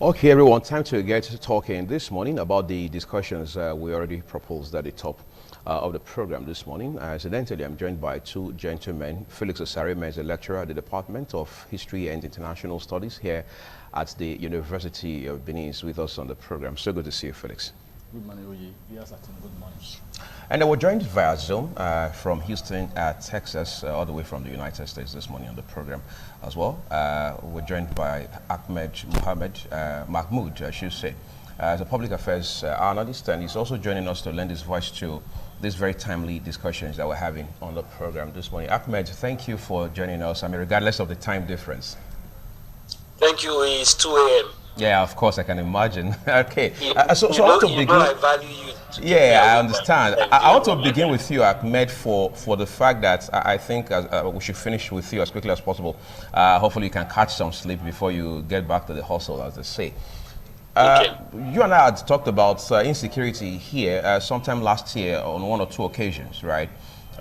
Okay, everyone, time to get to talking this morning about the discussions we already proposed at the top of the program this morning. Incidentally, I'm joined by two gentlemen. Felix Osarime is a lecturer at the Department of History and International Studies here at the University of Benin. Is with us on the program. So good to see you, Felix. Good morning, Oye. Yes, good morning. And then we're joined via Zoom from Houston, Texas, all the way from the United States this morning on the program as well. We're joined by Mahmoud, I should say, as a public affairs analyst, and he's also joining us to lend his voice to these very timely discussions that we're having on the program this morning. Ahmed, thank you for joining us, regardless of the time difference. Thank you. It's 2 a.m. Yeah, of course, I can imagine. Okay, so I want to begin. I value you. Yeah, I understand. I want to begin with you, Ahmed, for the fact that I think we should finish with you as quickly as possible. Hopefully, you can catch some sleep before you get back to the hustle, as they say. Okay. You and I had talked about insecurity here sometime last year on one or two occasions, right?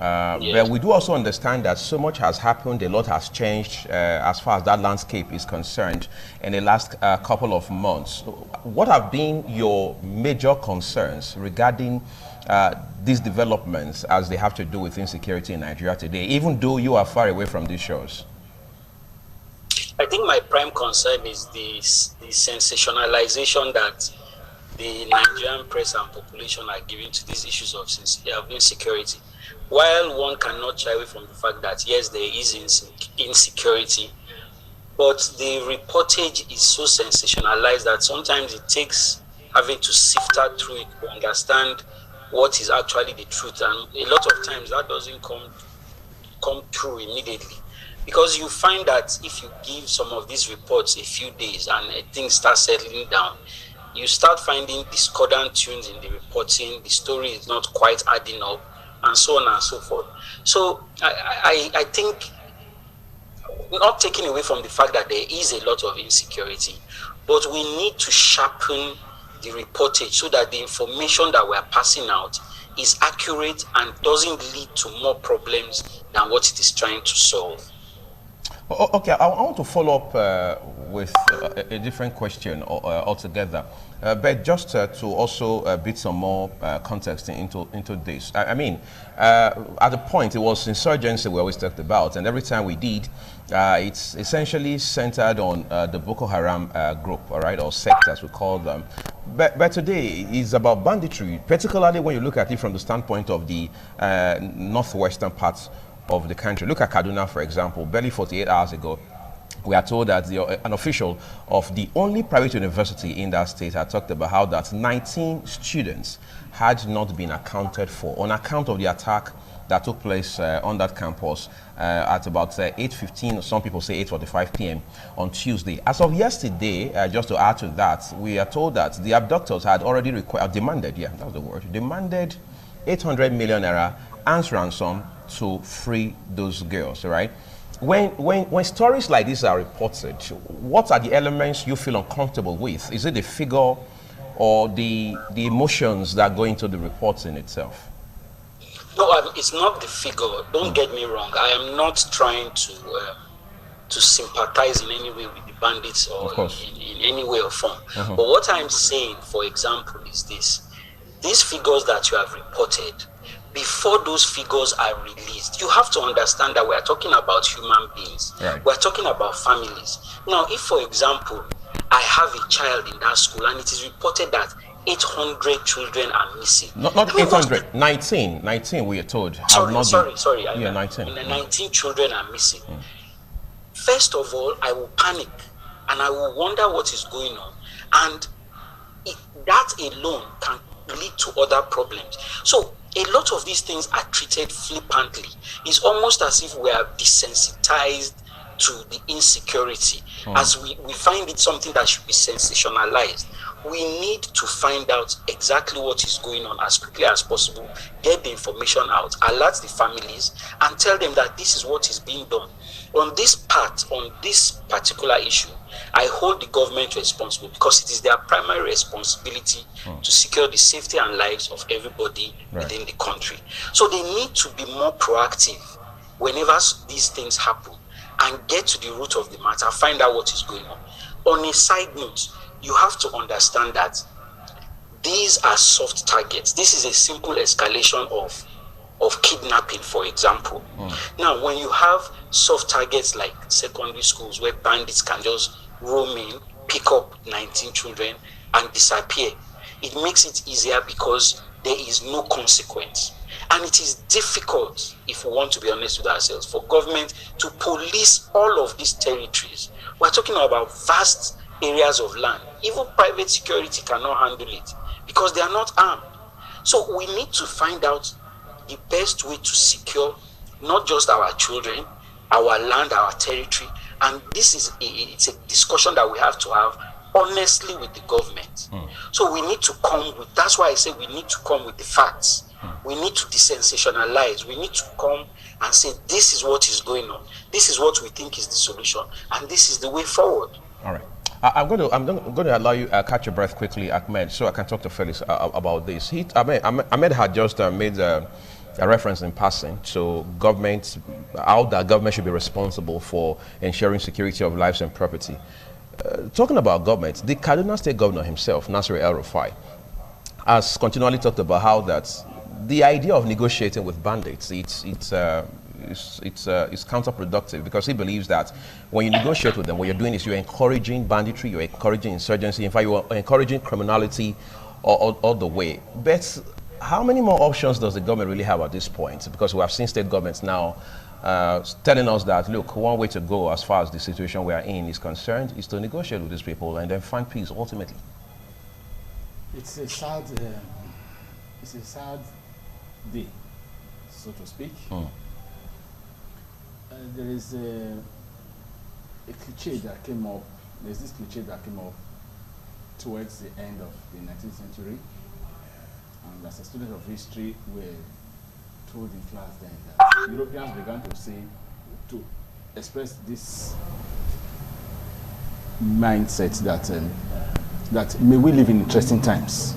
Yes. But we do also understand that so much has happened, a lot has changed as far as that landscape is concerned in the last couple of months. What have been your major concerns regarding these developments as they have to do with insecurity in Nigeria today, even though you are far away from these shows? I think my prime concern is the sensationalization that the Nigerian press and population are giving to these issues of insecurity. While one cannot shy away from the fact that, yes, there is insecurity, but the reportage is so sensationalized that sometimes it takes having to sift through it to understand what is actually the truth. And a lot of times that doesn't come true immediately. Because you find that if you give some of these reports a few days and things start settling down, you start finding discordant tunes in the reporting, the story is not quite adding up, and so on and so forth. So I think, not taking away from the fact that there is a lot of insecurity, but we need to sharpen the reportage so that the information that we are passing out is accurate and doesn't lead to more problems than what it is trying to solve. Okay, I want to follow up with a different question altogether, but just to also bit some more context into this. At the point, it was insurgency we always talked about, and every time we did, it's essentially centered on the Boko Haram group, all right, or sect as we call them. But today is about banditry, particularly when you look at it from the standpoint of the northwestern parts of the country. Look at Kaduna, for example. Barely 48 hours ago, we are told that an official of the only private university in that state had talked about how that 19 students had not been accounted for on account of the attack that took place on that campus at about 8:15, some people say 8:45 p.m. on Tuesday. As of yesterday, just to add to that, we are told that the abductors had already demanded 800 million naira as ransom to free those girls, right? When stories like this are reported, what are the elements you feel uncomfortable with? Is it the figure or the emotions that go into the reporting itself? No, it's not the figure. Don't get me wrong. I am not trying to sympathize in any way with the bandits or in any way or form. But what I'm saying, for example, is this. These figures that you have reported, before those figures are released, you have to understand that we are talking about human beings. Right. We're talking about families. Now, if, for example, I have a child in that school and it is reported that 800 children are missing. Not 800, 19 we are told. Sorry. Yeah, 19. 19 children are missing. First of all, I will panic and I will wonder what is going on. And that alone can lead to other problems. So a lot of these things are treated flippantly. It's almost as if we are desensitized to the insecurity, as we find it something that should be sensationalized. We need to find out exactly what is going on as quickly as possible, get the information out, alert the families, and tell them that this is what is being done. On this particular issue, I hold the government responsible because it is their primary responsibility to secure the safety and lives of everybody within the country. So they need to be more proactive whenever these things happen and get to the root of the matter, find out what is going on. On a side note, you have to understand that these are soft targets. This is a simple escalation of kidnapping, for example. Now, when you have soft targets like secondary schools where bandits can just roam in, pick up 19 children and disappear, it makes it easier because there is no consequence. And it is difficult, if we want to be honest with ourselves, for government to police all of these territories. We're talking about vast areas of land. Even private security cannot handle it because they are not armed. So we need to find out the best way to secure not just our children, our land, our territory. And this is it's a discussion that we have to have honestly with the government. So we need to come with, that's why I say we need to come with the facts. We need to desensationalize. We need to come and say, this is what is going on. This is what we think is the solution. And this is the way forward. All right. I'm going to allow you catch your breath quickly, Ahmed, so I can talk to Felix about this. Ahmed had just made a reference in passing to government, how the government should be responsible for ensuring security of lives and property. Talking about government, the Kaduna State Governor himself, Nasir El-Rufai, has continually talked about how that the idea of negotiating with bandits, it's counterproductive, because he believes that when you negotiate with them, what you're doing is you're encouraging banditry, you're encouraging insurgency, in fact, you're encouraging criminality all the way. But how many more options does the government really have at this point? Because we have seen state governments now telling us that, look, one way to go as far as the situation we are in is concerned is to negotiate with these people and then find peace ultimately. It's a sad day, so to speak. There is a cliche that came up. There's this cliche that came up towards the end of the 19th century. And as a student of history, we're told in class then that Europeans began to say, to express this mindset that may we live in interesting times.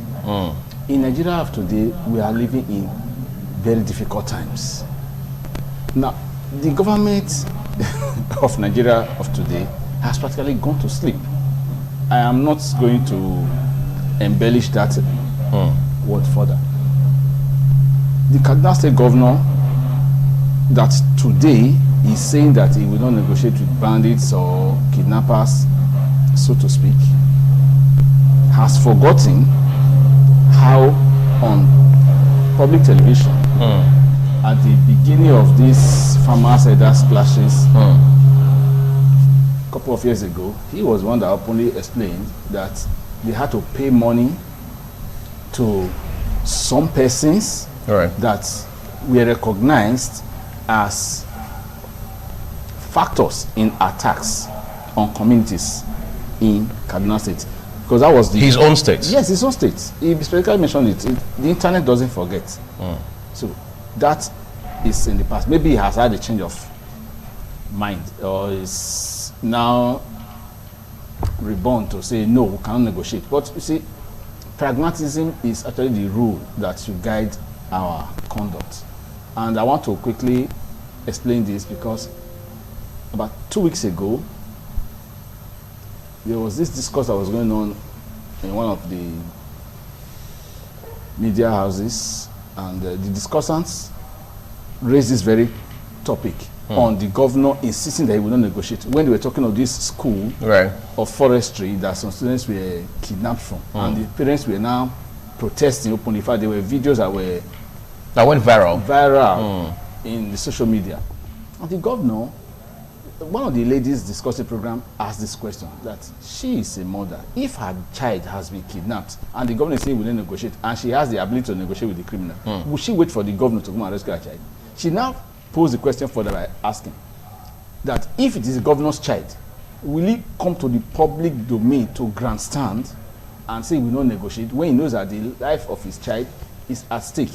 In Nigeria of today, we are living in very difficult times. Now, the government of Nigeria of today has practically gone to sleep. I am not going to embellish that word further. The Kaduna State Governor that today is saying that he will not negotiate with bandits or kidnappers, so to speak, has forgotten how on public television at the beginning of these farmers' headers clashes a couple of years ago, he was one that openly explained that they had to pay money to some persons that were recognized as factors in attacks on communities in Kaduna State. Because that was his own state. Yes, his own state. He specifically mentioned it. The internet doesn't forget. So that is in the past. Maybe he has had a change of mind, or is now reborn to say no, we cannot negotiate. But you see, pragmatism is actually the rule that should guide our conduct. And I want to quickly explain this because about 2 weeks ago, there was this discourse that was going on in one of the media houses, and the discussants raised this very topic on the governor insisting that he would not negotiate. When they were talking of this school of forestry that some students were kidnapped from, and the parents were now protesting openly. In fact, there were videos that went viral in the social media. And the governor, one of the ladies discussing the program, asked this question, that she is a mother. If her child has been kidnapped and the governor is saying we will negotiate, and she has the ability to negotiate with the criminal, will she wait for the governor to come and rescue her child? She now posed the question further by asking that if it is the governor's child, will he come to the public domain to grandstand and say we will not negotiate when he knows that the life of his child is at stake?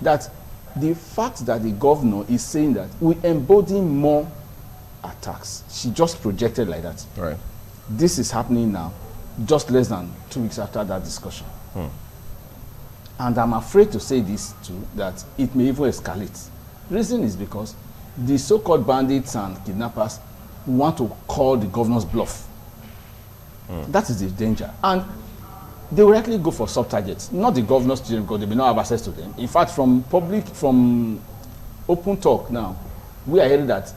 That the fact that the governor is saying that we embolden more attacks, she just projected like that. This is happening now, just less than 2 weeks after that discussion. And I'm afraid to say this too, that it may even escalate. The reason is because the so-called bandits and kidnappers want to call the governor's bluff. That is the danger. And they will likely go for sub-targets, not the governor's children, because they may not have access to them. In fact, from open talk now, we are hearing that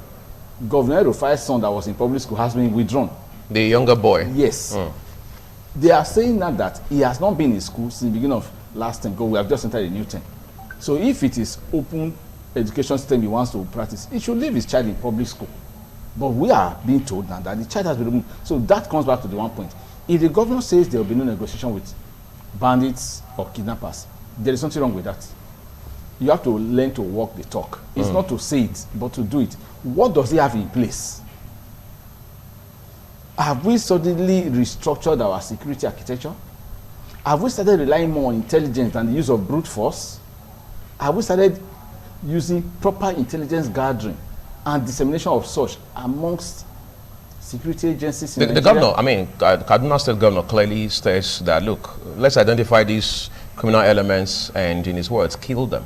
Governor Rufai's son that was in public school has been withdrawn. The younger boy? Yes. They are saying now that he has not been in school since the beginning of last term, because we have just entered a new term. So if it is open education system he wants to practice, he should leave his child in public school. But we are being told now that the child has been removed. So that comes back to the one point. If the governor says there will be no negotiation with bandits or kidnappers, there is something wrong with that. You have to learn to walk the talk. It's not to say it, but to do it. What does he have in place? Have we suddenly restructured our security architecture? Have we started relying more on intelligence than the use of brute force? Have we started using proper intelligence gathering and dissemination of such amongst security agencies in the Nigeria? governor, I mean, Kaduna State Governor clearly states that, look, let's identify these criminal elements and, in his words, kill them.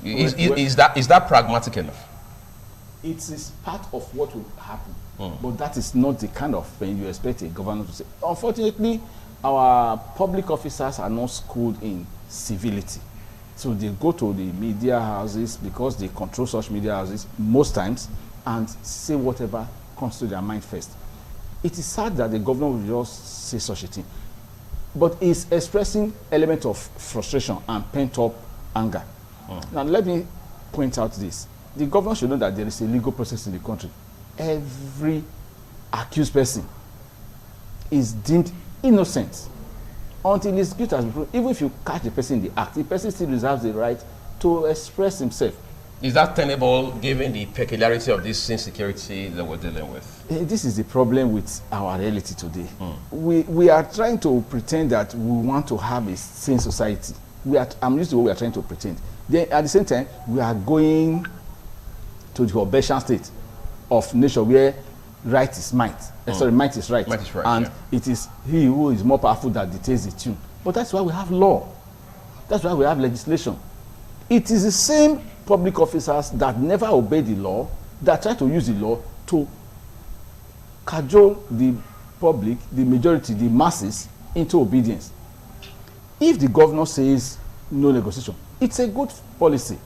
Is that pragmatic enough? It is part of what will happen, but that is not the kind of thing you expect a governor to say. Unfortunately, our public officers are not schooled in civility. So they go to the media houses, because they control such media houses most times, and say whatever comes to their mind first. It is sad that the governor will just say such a thing, but it's expressing element of frustration and pent-up anger. Now let me point out this. The governor should know that there is a legal process in the country. Every accused person is deemed innocent until his guilt has been proven. Even if you catch the person in the act, the person still reserves the right to express himself. Is that tenable given the peculiarity of this insecurity that we're dealing with? This is the problem with our reality today. We are trying to pretend that we want to have a sane society. I'm used to what we are trying to pretend. Then at the same time, we are going to the Obeshan state of nature where right is might. Sorry, might is right. Might is right, and it is he who is more powerful that dictates the tune. But that's why we have law. That's why we have legislation. It is the same public officers that never obey the law, that try to use the law to cajole the public, the majority, the masses, into obedience. If the governor says no negotiation, it's a good policy.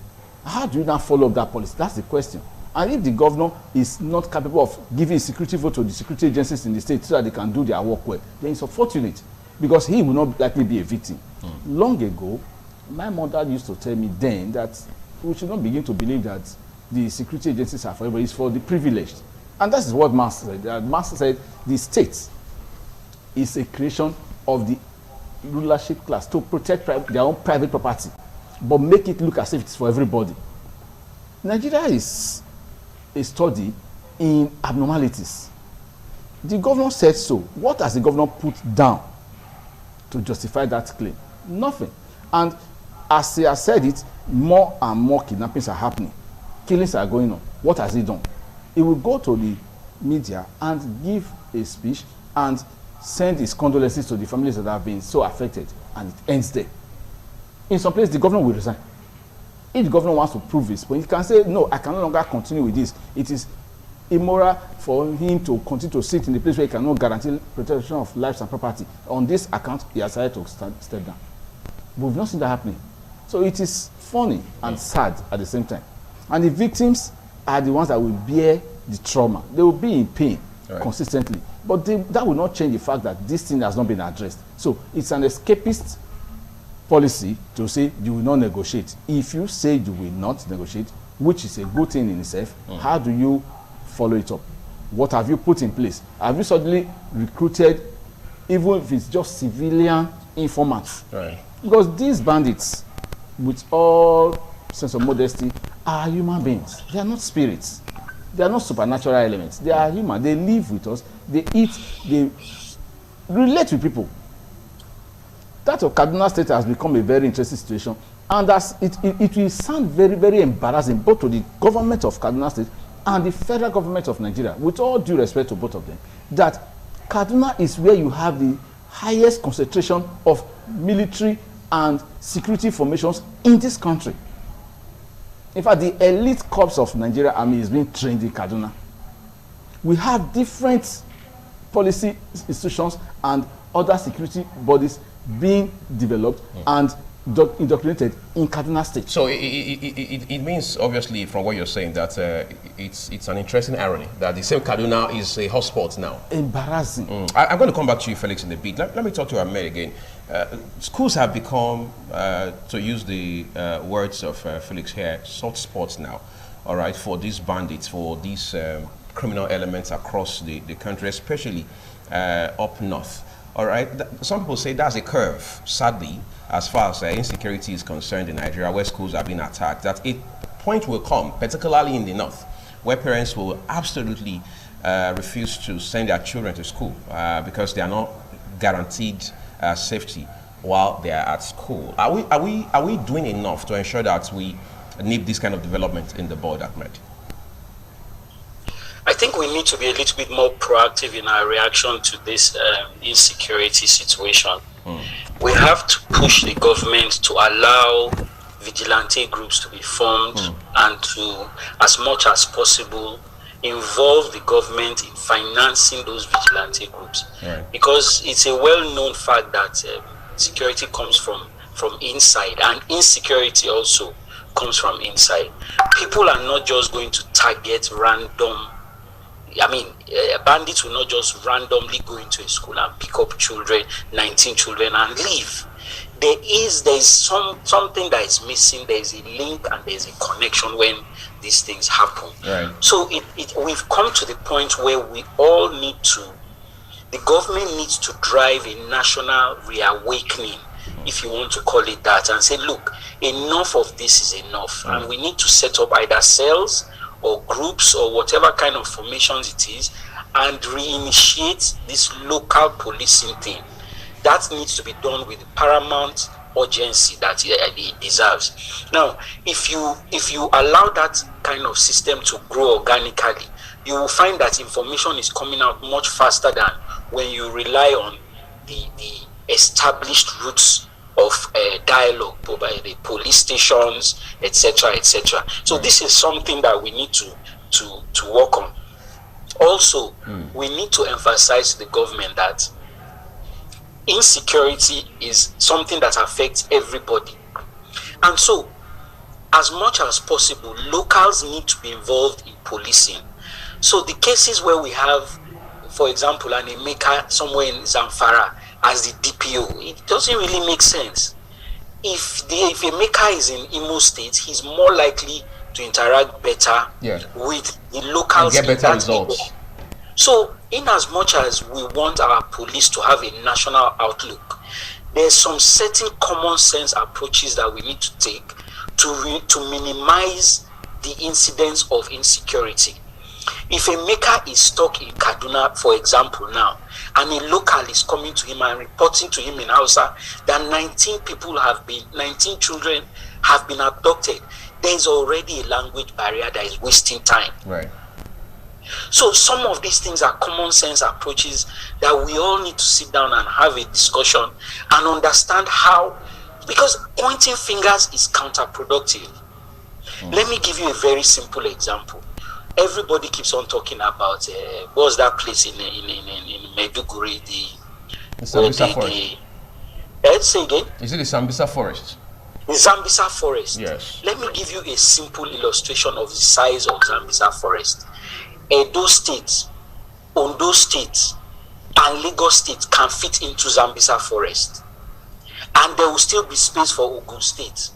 How do you now follow up that policy? That's the question. And if the governor is not capable of giving a security vote to the security agencies in the state so that they can do their work well, then it's unfortunate, because he will not likely be a victim. Long ago, my mother used to tell me then that we should not begin to believe that the security agencies are for everybody, it's for the privileged. And that is what Marx said. Marx said the state is a creation of the rulership class to protect their own private property, but make it look as if it's for everybody. Nigeria is a study in abnormalities. The governor said so. What has the governor put down to justify that claim? Nothing. And as he has said it, more and more kidnappings are happening. Killings are going on. What has he done? He will go to the media and give a speech and send his condolences to the families that have been so affected, and it ends there. In some places, the governor will resign. If the governor wants to prove his point, he can say, no, I can no longer continue with this. It is immoral for him to continue to sit in the place where he cannot guarantee protection of lives and property. On this account, he has decided to step down. But we've not seen that happening. So it is funny and sad at the same time. And the victims are the ones that will bear the trauma. They will be in pain consistently. But that will not change the fact that this thing has not been addressed. So it's an escapist policy to say you will not negotiate. If you say you will not negotiate, which is a good thing in itself, how do you follow it up? What have you put in place? Have you suddenly recruited, even if it's just civilian informants? Right. Because these bandits, with all sense of modesty, are human beings. They are not spirits. They are not supernatural elements. They are human. They live with us. They eat. They relate with people. That of Kaduna State has become a very interesting situation, and as it will sound very, very embarrassing both to the government of Kaduna State and the federal government of Nigeria, with all due respect to both of them, that Kaduna is where you have the highest concentration of military and security formations in this country. In fact, the elite corps of Nigeria Army is being trained in Kaduna. We have different policy institutions and other security bodies being developed and indoctrinated in Kaduna State. So it means, obviously, from what you're saying, that it's an interesting irony that the same Kaduna is a hotspot now. Embarrassing. I'm going to come back to you, Felix, in a bit. Let me talk to Ahmed again. Schools have become, to use the words of Felix here, soft spots now, all right, for these bandits, for these criminal elements across the country, especially up north. All right, some people say that's a curve, sadly, as far as insecurity is concerned in Nigeria, where schools have been attacked, that a point will come, particularly in the north, where parents will absolutely refuse to send their children to school because they are not guaranteed safety while they are at school. Are we doing enough to ensure that we nip this kind of development in the bud, Ahmed? I think we need to be a little bit more proactive in our reaction to this insecurity situation. We have to push the government to allow vigilante groups to be formed and to, as much as possible, involve the government in financing those vigilante groups. Right. Because it's a well-known fact that security comes from inside, and insecurity also comes from inside. People are not just going to target random. I mean, bandits will not just randomly go into a school and pick up children, 19 children, and leave. There is something that is missing. There is a link and there is a connection when these things happen. Right. So we've come to the point where we all need to, the government needs to drive a national reawakening, if you want to call it that, and say, look, enough of this is enough. And we need to set up either cells or groups or whatever kind of formations it is, and reinitiate this local policing thing. That needs to be done with paramount urgency that it deserves. Now, if you allow that kind of system to grow organically, you will find that information is coming out much faster than when you rely on the established routes of dialogue by the police stations, etc., etc. So this is something that we need to work on. Also, we need to emphasize to the government that insecurity is something that affects everybody. And so, as much as possible, locals need to be involved in policing. So the cases where we have, for example, an Emeka somewhere in Zamfara as the DPO, it doesn't really make sense. If Emeka is in Imo State, he's more likely to interact better with the locals and get better results. Area. So, in as much as we want our police to have a national outlook, there's some certain common sense approaches that we need to take to minimize the incidence of insecurity. If a maker is stuck in Kaduna, for example, now, and a local is coming to him and reporting to him in Hausa that 19 children have been abducted, there is already a language barrier that is wasting time. Right. So some of these things are common sense approaches that we all need to sit down and have a discussion and understand how, because pointing fingers is counterproductive. Let me give you a very simple example. Everybody keeps on talking about what's that place in Maiduguri, the Sambisa Forest. Say again? Is it the Sambisa Forest? The Sambisa Forest. Yes. Let me give you a simple illustration of the size of Sambisa Forest. Edo State, Ondo State, and Lagos State can fit into Sambisa Forest, and there will still be space for Ogun State.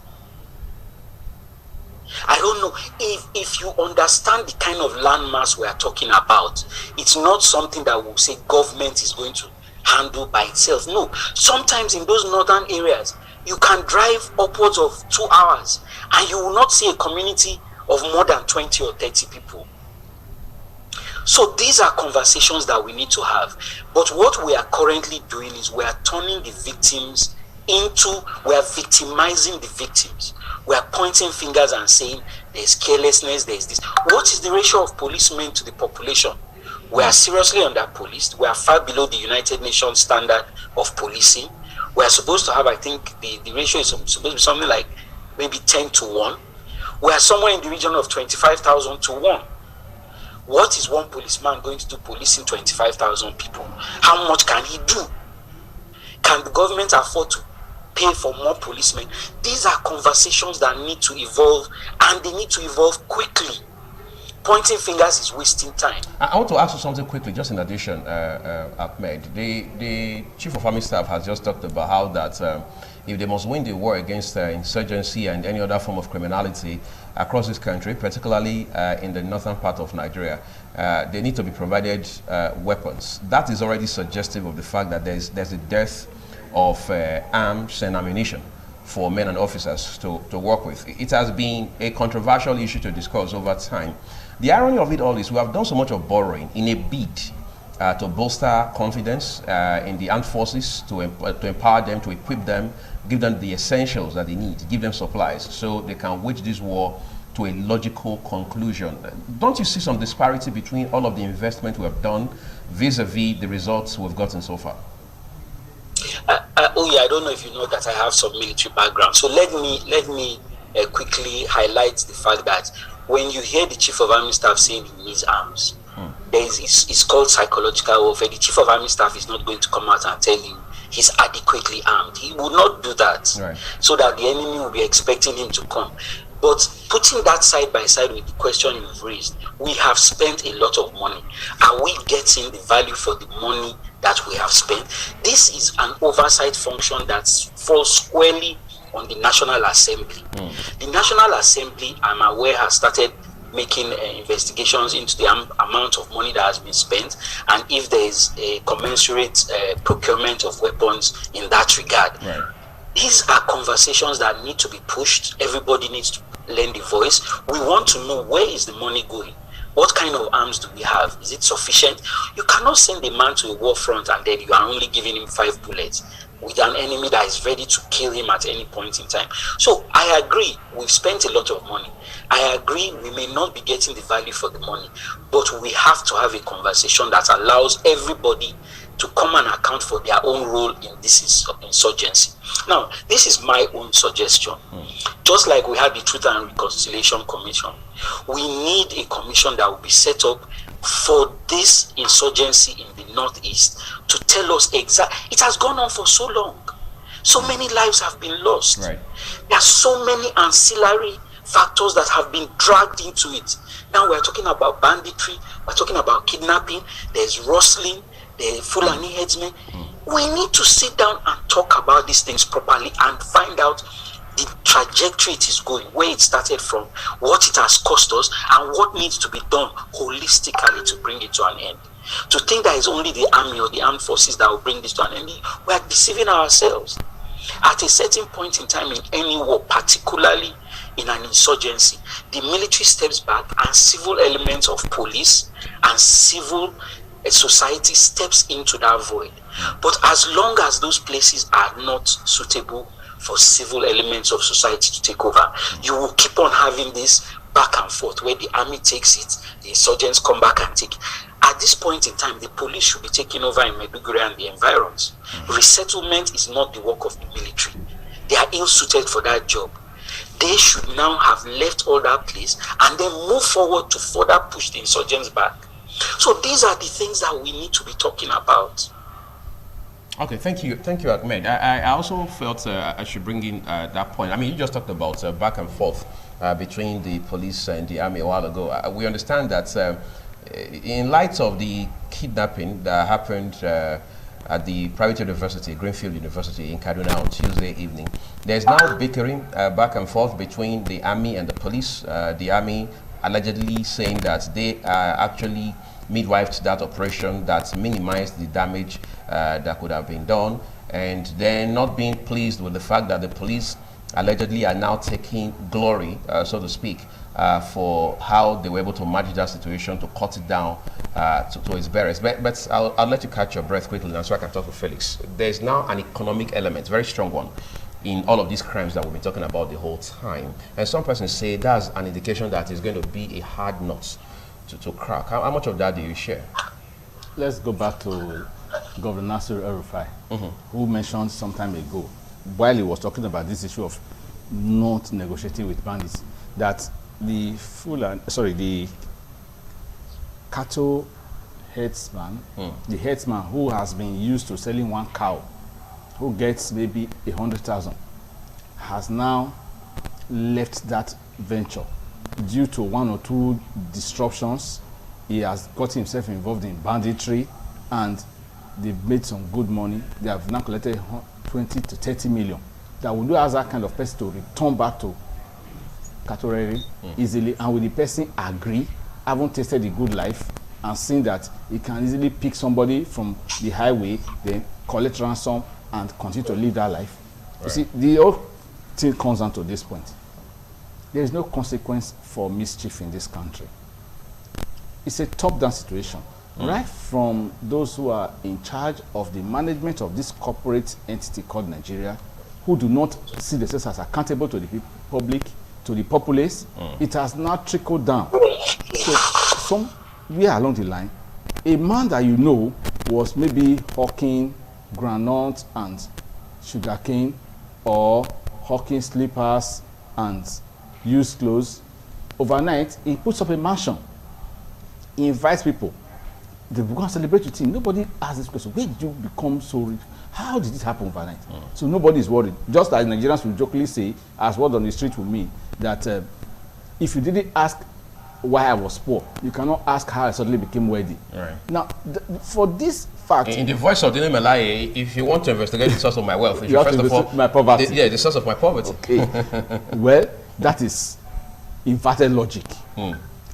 I don't know if you understand the kind of landmass we are talking about. It's not something that we'll say government is going to handle by itself. No, sometimes in those northern areas, you can drive upwards of 2 hours and you will not see a community of more than 20 or 30 people. So these are conversations that we need to have. But what we are currently doing is we are turning the victims we are victimizing the victims. We are pointing fingers and saying there's carelessness, there's this. What is the ratio of policemen to the population? We are seriously under-policed. We are far below the United Nations standard of policing. We are supposed to have, I think, the ratio is supposed to be something like maybe 10 to 1. We are somewhere in the region of 25,000 to 1. What is one policeman going to do policing 25,000 people? How much can he do? Can the government afford to pay for more policemen? These are conversations that need to evolve, and they need to evolve quickly. Pointing fingers is wasting time. I want to ask you something quickly, just in addition, Ahmed. The Chief of Army Staff has just talked about how that if they must win the war against insurgency and any other form of criminality across this country, particularly in the northern part of Nigeria, they need to be provided weapons. That is already suggestive of the fact that there's a dearth of arms and ammunition for men and officers to work with. It has been a controversial issue to discuss over time. The irony of it all is we have done so much of borrowing in a bid to bolster confidence in the armed forces, to empower them, to equip them, give them the essentials that they need, give them supplies so they can wage this war to a logical conclusion. Don't you see some disparity between all of the investment we have done vis-a-vis the results we've gotten so far? Oh yeah, I don't know if you know that I have some military background. So let me quickly highlight the fact that when you hear the Chief of Army Staff saying he needs arms, it's called psychological warfare. The Chief of Army Staff is not going to come out and tell you he's adequately armed. He will not do that, right, so that the enemy will be expecting him to come. But putting that side by side with the question you've raised, we have spent a lot of money. Are we getting the value for the money that we have spent? This is an oversight function that falls squarely on the National Assembly. The National Assembly, I'm aware, has started making investigations into the amount of money that has been spent, and if there is a commensurate procurement of weapons in that regard. Right. These are conversations that need to be pushed. Everybody needs to lend a voice. We want to know, where is the money going? What kind of arms do we have? Is it sufficient? You cannot send a man to a war front and then you are only giving him 5 bullets with an enemy that is ready to kill him at any point in time. So I agree, we've spent a lot of money. I agree we may not be getting the value for the money, but we have to have a conversation that allows everybody to come and account for their own role in this insurgency. Now, this is my own suggestion. Just like we had the Truth and Reconciliation Commission, we need a commission that will be set up for this insurgency in the Northeast to tell us exactly. It has gone on for so long. So many lives have been lost. Right. There are so many ancillary factors that have been dragged into it. Now we're talking about banditry, we're talking about kidnapping, there's rustling, the Fulani headsmen. We need to sit down and talk about these things properly and find out the trajectory it is going, where it started from, what it has cost us, and what needs to be done holistically to bring it to an end. To think that it's only the army or the armed forces that will bring this to an end, we are deceiving ourselves. At a certain point in time in any war, particularly in an insurgency, the military steps back and civil elements of police and civil society steps into that void. But as long as those places are not suitable for civil elements of society to take over, you will keep on having this back and forth where the army takes it, the insurgents come back and take it. At this point in time, the police should be taking over in Maiduguri and the environs. Resettlement is not the work of the military. They are ill-suited for that job. They should now have left all that place and then move forward to further push the insurgents back. So these are the things that we need to be talking about. Okay, thank you, Ahmed. I also felt I should bring in that point. I mean, you just talked about back and forth between the police and the army a while ago. We understand that in light of the kidnapping that happened at the private university, Greenfield University in Kaduna on Tuesday evening, there's now bickering back and forth between the army and the police. The army allegedly saying that they actually midwifed that operation that minimized the damage that could have been done, and then not being pleased with the fact that the police allegedly are now taking glory, so to speak, for how they were able to manage that situation to cut it down to its barest. But I'll let you catch your breath quickly now so I can talk to Felix. There's now an economic element, very strong one, in all of these crimes that we've been talking about the whole time. And some persons say that's an indication that it's going to be a hard nut to crack. How much of that do you share? Let's go back to Governor Nasir El-Rufai, who mentioned some time ago, while he was talking about this issue of not negotiating with bandits, that the cattle herdsman, the herdsman who has been used to selling one cow, who gets maybe 100,000, has now left that venture due to one or two disruptions. He has got himself involved in banditry, and they've made some good money. They have now collected 20 to 30 million. That will do as that kind of person to return back to cattle rearing easily, and will the person agree, having tasted the good life, and seeing that he can easily pick somebody from the highway, then collect ransom, and continue to live that life. Right. You see, the whole thing comes down to this point. There is no consequence for mischief in this country. It's a top-down situation. Right from those who are in charge of the management of this corporate entity called Nigeria, who do not see themselves as accountable to the public, to the populace, it has now trickled down. So somewhere along the line, a man that you know was maybe hawking groundnut and sugarcane, or hawking slippers and used clothes, overnight he puts up a mansion. He invites people. They go and celebrate with him. Nobody asks this question: where did you become so rich? How did it happen overnight? So nobody is worried. Just as Nigerians will jokingly say, as word on the street with me, that if you didn't ask why I was poor, you cannot ask how I suddenly became wealthy. Right. Now, for this fact, in the voice of the Malaye, if you want to investigate the source of my wealth, you first of all, my poverty. The source of my poverty. Okay. Well, that is inverted logic.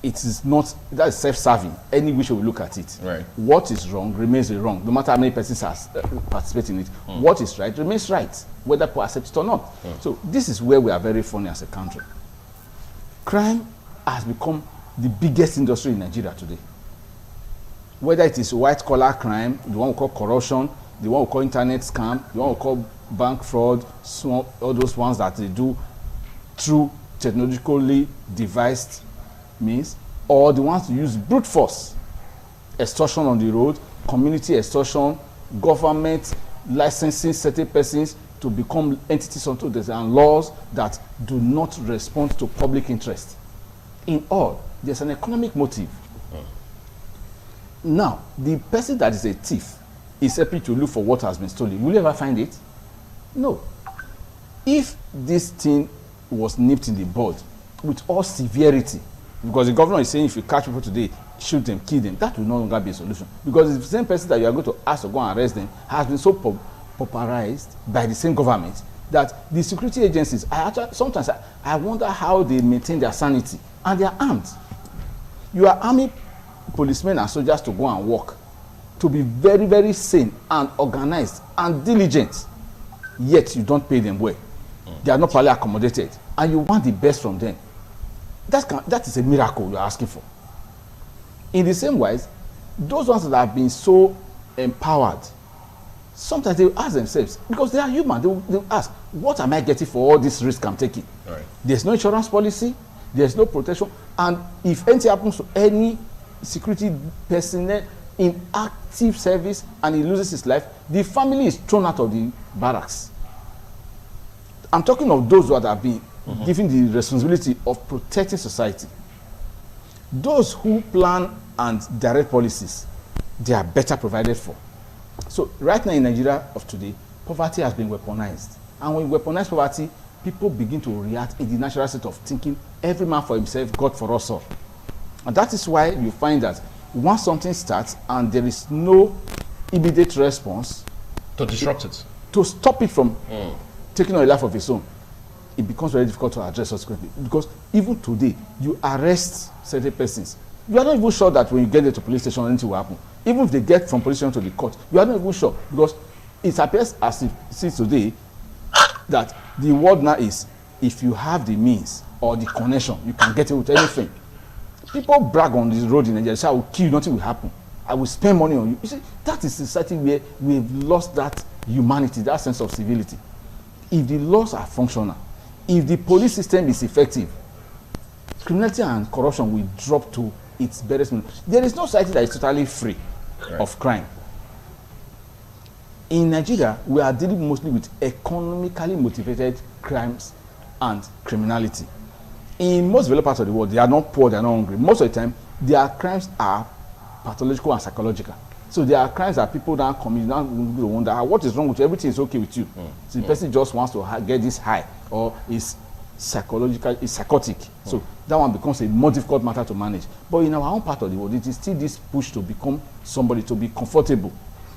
It is not, that is self-serving, any which we look at it. Right. What is wrong remains wrong, no matter how many persons participate in it. What is right remains right, whether people accept it or not. So this is where we are very funny as a country. Crime has become the biggest industry in Nigeria today. Whether it is white-collar crime, the one we call corruption, the one we call internet scam, the one we call bank fraud, all those ones that they do through technologically devised means, or the ones to use brute force, extortion on the road, community extortion, government licensing certain persons to become entities unto this, and laws that do not respond to public interest. In all, there's an economic motive. Now, the person that is a thief is happy to look for what has been stolen. Will you ever find it? No. If this thing was nipped in the bud with all severity, because the governor is saying if you catch people today, shoot them, kill them, that will no longer be a solution. Because the same person that you are going to ask to go and arrest them has been so popularized by the same government that the security agencies, sometimes I wonder how they maintain their sanity, and they are armed. You are arming policemen and soldiers to go and work, to be very, very sane and organized and diligent, yet you don't pay them well. They are not properly accommodated, and you want the best from them. That is a miracle you are asking for. In the same wise, those ones that have been so empowered, sometimes they will ask themselves, because they are human, they will ask, what am I getting for all this risk I'm taking? Right. There's no insurance policy, there's no protection, and if anything happens to any security personnel in active service and he loses his life, the family is thrown out of the barracks. I'm talking of those who have been given the responsibility of protecting society. Those who plan and direct policies, they are better provided for. So right now in Nigeria of today, poverty has been weaponized. And when we weaponize poverty, people begin to react in the natural state of thinking, every man for himself, God for us all. And that is why you find that once something starts and there is no immediate response to disrupt it, to stop it from taking on a life of its own, it becomes very difficult to address subsequently. Because even today, you arrest certain persons, you are not even sure that when you get there to police station, anything will happen. Even if they get from police station to the court, you are not even sure, because it appears as if since today that the word now is, if you have the means or the connection, you can get it with anything. People brag on this road in Nigeria, say, I will kill you, nothing will happen. I will spend money on you. You see, that is a society where we've lost that humanity, that sense of civility. If the laws are functional, if the police system is effective, criminality and corruption will drop to its barest minimum. There is no society that is totally free of crime. In Nigeria, we are dealing mostly with economically motivated crimes and criminality. In most developed parts of the world, they are not poor, they are not hungry. Most of the time, their crimes are pathological and psychological. So there are crimes that people now commit, now wonder what is wrong with you, everything is okay with you. So the person just wants to get this high, or is psychological, is psychotic. So that one becomes a more difficult matter to manage. But in our own part of the world, it is still this push to become somebody, to be comfortable.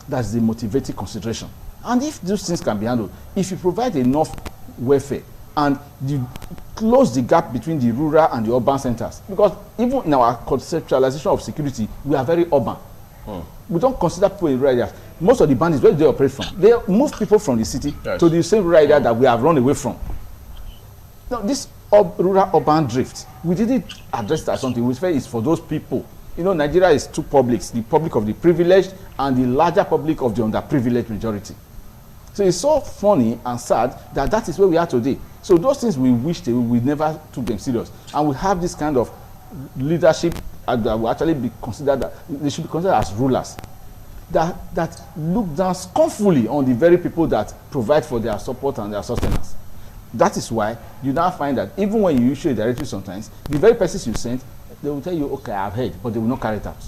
That's the motivating consideration. And if those things can be handled, if you provide enough welfare and you close the gap between the rural and the urban centers, because even in our conceptualization of security, we are very urban. We don't consider people in rural areas. Most of the bandits, where do they operate from? They move people from the city to the same rural area that we have run away from. Now, this rural-urban drift, we didn't address that as something. We say it's for those people. You know, Nigeria is two publics, the public of the privileged and the larger public of the underprivileged majority. So it's so funny and sad that that is where we are today. So those things we wish we never took them serious. And we have this kind of leadership that will actually be considered, that they should be considered as rulers, that look down scornfully on the very people that provide for their support and their sustenance. That is why you now find that even when you issue a directive sometimes, the very persons you sent, they will tell you, okay, I've heard, but they will not carry it out.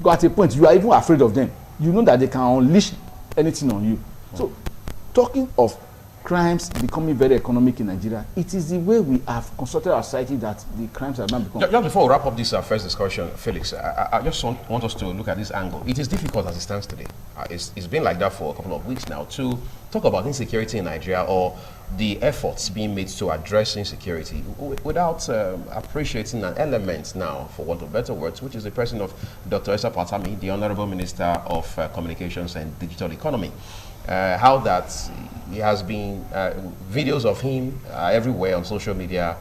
Go at a point, you are even afraid of them. You know that they can unleash anything on you. So, talking of crimes becoming very economic in Nigeria, it is the way we have constructed our society that the crimes have now become. Just before we wrap up this first discussion, Felix, I just want us to look at this angle. It is difficult as it stands today. It's been like that for a couple of weeks now to talk about insecurity in Nigeria, or the efforts being made to address insecurity without appreciating an element now, for want of better words, which is the presence of Dr. Pantami, the Honorable Minister of Communications and Digital Economy. How that he has been videos of him everywhere on social media,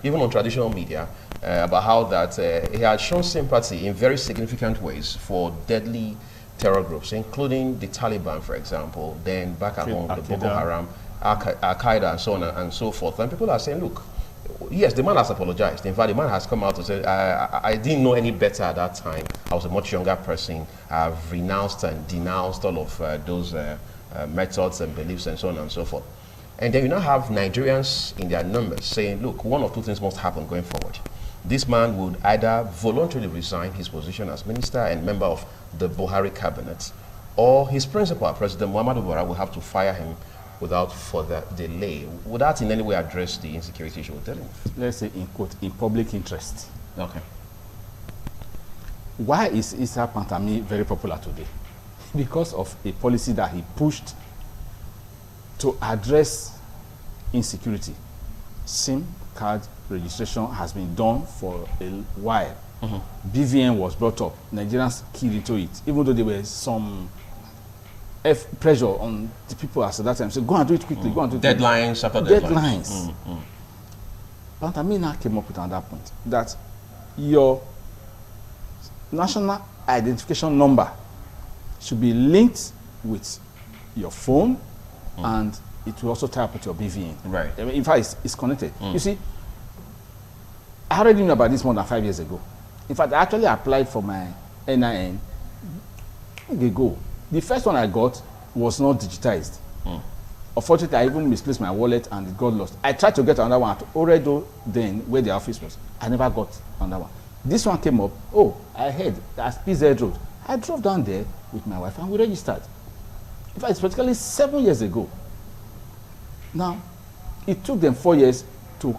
even on traditional media, about how that he had shown sympathy in very significant ways for deadly terror groups, including the Taliban, for example, then back at home, the Boko Haram, Al-Qaeda, and so on and so forth. And people are saying, look, yes, the man has apologized. In fact, the man has come out to say, I didn't know any better at that time. I was a much younger person. I've renounced and denounced all of those methods and beliefs and so on and so forth. And then you now have Nigerians in their numbers saying, look, one of two things must happen going forward. This man would either voluntarily resign his position as minister and member of the Buhari cabinet, or his principal, President Muhammadu Buhari, will have to fire him without further delay. Would that in any way address the insecurity issue we're dealing with? Let's say, in quote, in public interest. Okay. Why is Issa Pantami very popular today? Because of a policy that he pushed to address insecurity. SIM card registration has been done for a while. BVN was brought up. Nigerians keyed into it, even though there was some pressure on the people at that time. So go and do it quickly. Go and do it. Deadlines after deadlines. Pantami now came up with another point, that your national identification number should be linked with your phone, and it will also tie up with your BVN. Right. I mean, in fact, it's connected. You see, I already knew about this more than 5 years ago. In fact, I actually applied for my NIN ago. The first one I got was not digitized. Unfortunately, I even misplaced my wallet and it got lost. I tried to get another one at Oredo then, where the office was. I never got another one. This one came up. Oh, I heard that's PZ Road. I drove down there with my wife and we registered. In fact, it's practically 7 years ago. Now, it took them 4 years to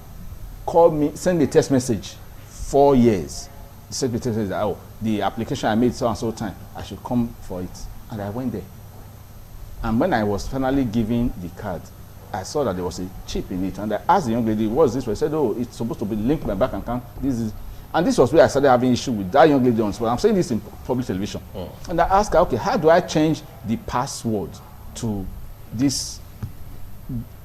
call me, send a text message. 4 years. The secretary says, oh, the application I made so and so time, I should come for it. And I went there. And when I was finally given the card, I saw that there was a chip in it. And I asked the young lady, what is this? I said, oh, it's supposed to be linked to my bank account. And this was where I started having issue with that young lady on spot. I'm saying this in public television. And I asked her, okay, how do I change the password to this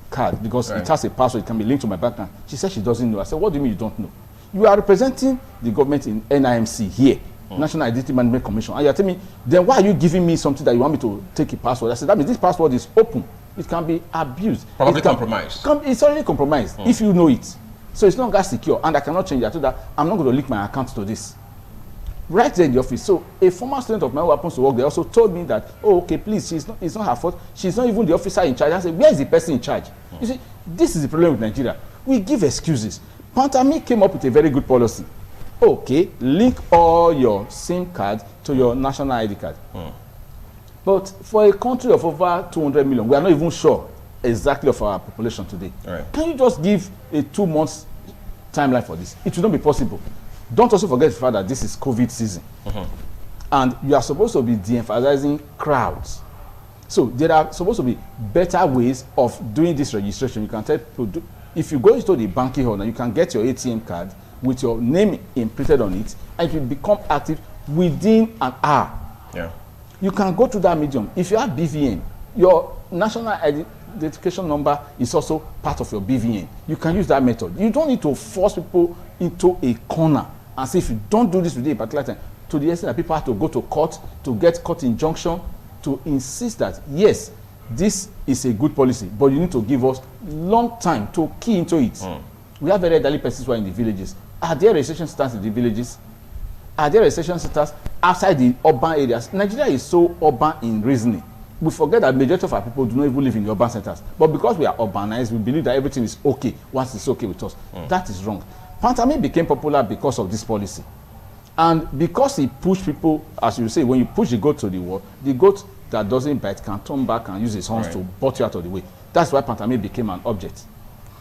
card? Because it has a password, it can be linked to my bank account. She said she doesn't know. I said, what do you mean you don't know? You are representing the government in NIMC here, National Identity Management Commission. And you're telling me, then why are you giving me something that you want me to take a password? I said, that means this password is open. It can be abused. Probably compromised. It's already compromised, if you know it. So it's no longer secure, and I cannot change it. I told her, I'm not going to link my account to this. Right there in the office. So a former student of mine who happens to work there also told me that, oh, okay, please, it's not her fault. She's not even the officer in charge. I said, where is the person in charge? You see, this is the problem with Nigeria. We give excuses. Pantami came up with a very good policy. Okay, link all your SIM cards to your national ID card. But for a country of over 200 million, we are not even sure exactly of our population today. Right. Can you just give a 2 months timeline for this? It will not be possible. Don't also forget the fact that this is COVID season. And you are supposed to be de-emphasizing crowds. So there are supposed to be better ways of doing this registration. You can tell people, if you go into the banking hall, you can get your ATM card with your name imprinted on it, and it will become active within an hour. Yeah. You can go to that medium. If you have BVN, your national identification number is also part of your BVN. You can use that method. You don't need to force people into a corner and say, if you don't do this within a particular time, to the extent that people have to go to court to get court injunction to insist that, yes, this is a good policy, but you need to give us long time to key into it. We have very elderly persons who are in the villages. Are there registration centers in the villages? Are there registration centers outside the urban areas? Nigeria is so urban in reasoning. We forget that majority of our people do not even live in the urban centers. But because we are urbanized, we believe that everything is okay once it's okay with us. That is wrong. Pantami became popular because of this policy. And because he pushed people, as you say, when you push the goat to the wall, the goat that doesn't bite can turn back and use his horns to butt you out of the way. That's why Pantami became an object.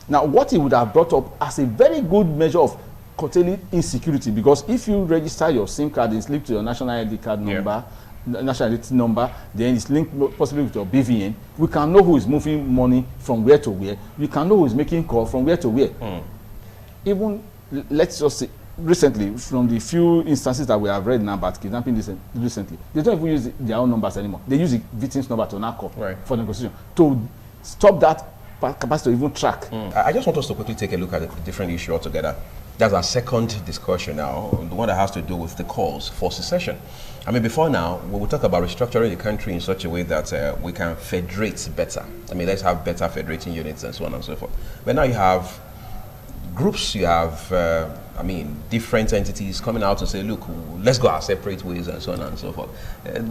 Now, what he would have brought up as a very good measure of curtailing insecurity, because if you register your SIM card, it's linked to your national ID card number, national identity number, then it's linked possibly with your BVN. We can know who is moving money from where to where. We can know who is making call from where to where. Even, let's just say, recently, from the few instances that we have read now about kidnapping recently, they don't even use their own numbers anymore. They use the victim's number to now call for negotiation to stop that capacity to even track. I just want us to quickly take a look at a different issue altogether. That's our second discussion now, the one that has to do with the calls for secession. I mean, before now, we will talk about restructuring the country in such a way that we can federate better. I mean, let's have better federating units and so on and so forth. But now you have groups, you have, I mean, different entities coming out and say, look, let's go our separate ways and so on and so forth.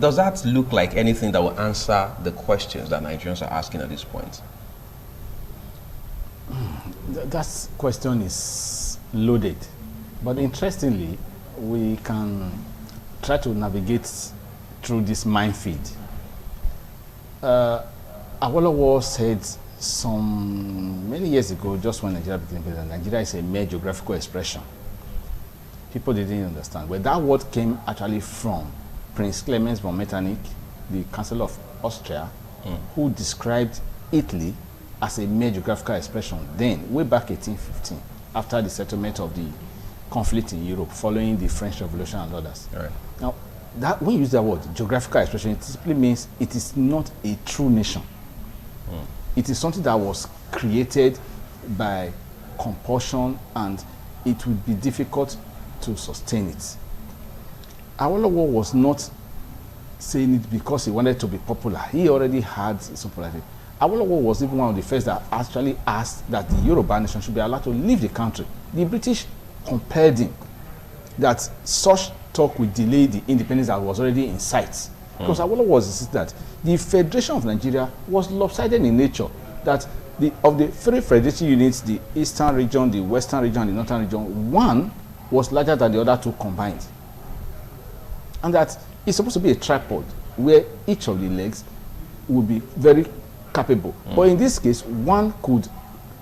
Does that look like anything that will answer the questions that Nigerians are asking at this point? That question is loaded. But interestingly, we can try to navigate through this minefield. Awolowo said many years ago, just when Nigeria became president, Nigeria is a mere geographical expression. People didn't understand where that word came actually from. Prince Clemens von Metternich, the Chancellor of Austria, who described Italy as a mere geographical expression then, way back 1815, after the settlement of the conflict in Europe following the French Revolution and others. Right. Now, when you use that word, geographical expression, it simply means it is not a true nation. It is something that was created by compulsion, and it would be difficult to sustain it. Awolowo was not saying it because he wanted to be popular. He already had some popularity. Awolowo was even one of the first that actually asked that the Yoruba nation should be allowed to leave the country. The British compelled him that such talk would delay the independence that was already in sight. Because Awolowo was insisting that the Federation of Nigeria was lopsided in nature, that of the three federating units, the eastern region, the western region, and the northern region, one was larger than the other two combined. And that it's supposed to be a tripod where each of the legs would be very capable. But in this case, one could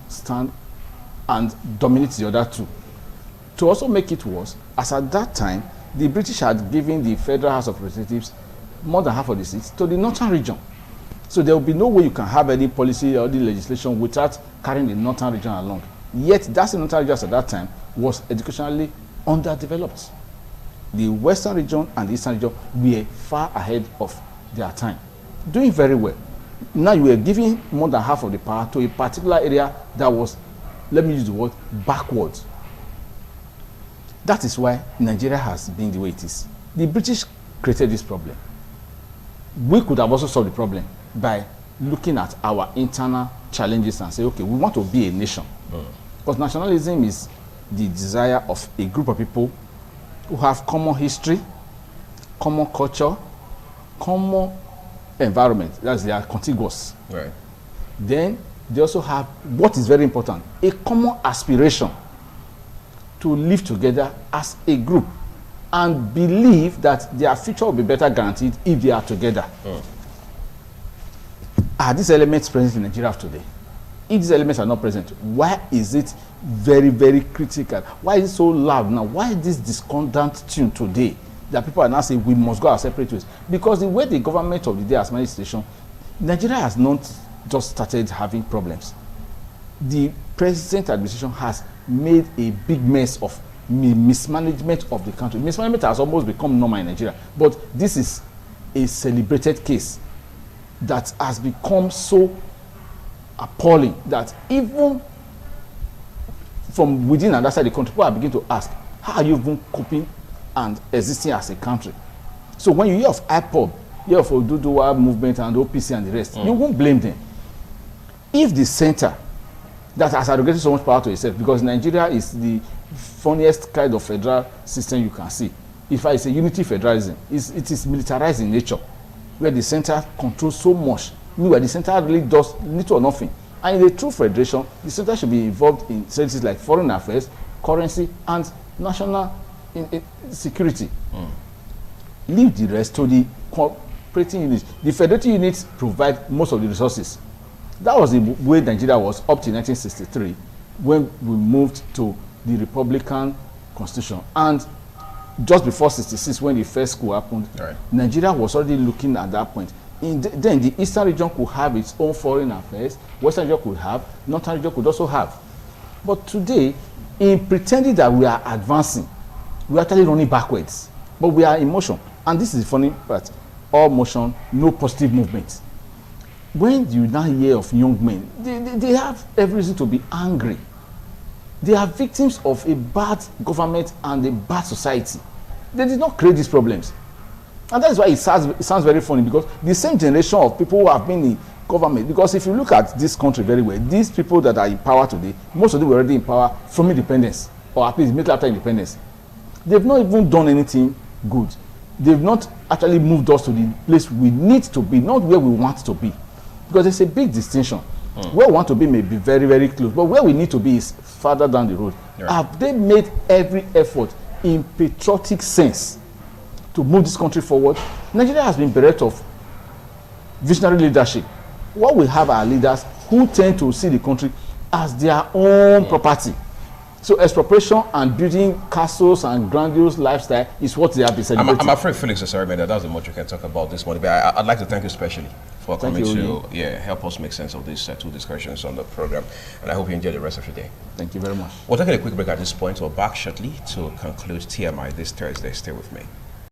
stand and dominate the other two. To also make it worse, as at that time, the British had given the Federal House of Representatives more than half of the seats to the northern region. So there will be no way you can have any policy or the legislation without carrying the northern region along. Yet that northern region at that time was educationally underdeveloped. The western region and the eastern region were far ahead of their time, doing very well. Now you are giving more than half of the power to a particular area that was, let me use the word, backwards. That is why Nigeria has been the way it is. The British created this problem. We could have also solved the problem by looking at our internal challenges and say, okay, we want to be a nation. Because nationalism is the desire of a group of people who have common history, common culture, common environment. That's they are contiguous. Right. Then they also have what is very important, a common aspiration to live together as a group and believe that their future will be better guaranteed if they are together. Are these elements present in Nigeria today? If these elements are not present, why is it very, very critical? Why is it so loud now? Why is this discordant tune today that people are now saying we must go our separate ways? Because the way the government of the day has managed the situation, Nigeria has not just started having problems. The present administration has made a big mess of mismanagement of the country. Mismanagement has almost become normal in Nigeria, but this is a celebrated case that has become so appalling that even from within and outside the country, people are beginning to ask, how are you even coping and existing as a country? So when you hear of IPOB, hear of Oduduwa movement and OPC and the rest, you won't blame them. If the center that has arrogated so much power to itself, because Nigeria is the funniest kind of federal system you can see. If I say unity federalism, it is militarized in nature, where the center controls so much, where the center really does little or nothing. And in a true federation, the center should be involved in services like foreign affairs, currency, and national security. Leave the rest to the cooperating units. The federating units provide most of the resources. That was the way Nigeria was up to 1963, when we moved to the Republican Constitution. And just before 66, when the first coup happened, Nigeria was already looking at that point. Then the Eastern region could have its own foreign affairs, Western region could have, Northern region could also have. But today, in pretending that we are advancing, we are actually running backwards. But we are in motion. And this is the funny part. All motion, no positive movement. When you now hear of young men, they have every reason to be angry. They are victims of a bad government and a bad society. They did not create these problems. And that is why it sounds very funny, because the same generation of people who have been in government, because if you look at this country very well, these people that are in power today, most of them were already in power from independence, or at least immediately after independence. They've not even done anything good. They've not actually moved us to the place we need to be, not where we want to be. Because there's a big distinction. Where we want to be may be very, very close, but where we need to be is farther down the road. Have they made every effort in patriotic sense to move this country forward? Nigeria has been bereft of visionary leadership. What we have are leaders who tend to see the country as their own property. So expropriation and building castles and grandiose lifestyle is what they have been celebrating. I'm afraid Felix is sorry, man. That's the much you can talk about this morning. But I'd like to thank you especially for coming to help us make sense of these two discussions on the program. And I hope you enjoy the rest of your day. Thank you very much. We'll take a quick break at this point. We're back shortly to conclude TMI this Thursday. Stay with me.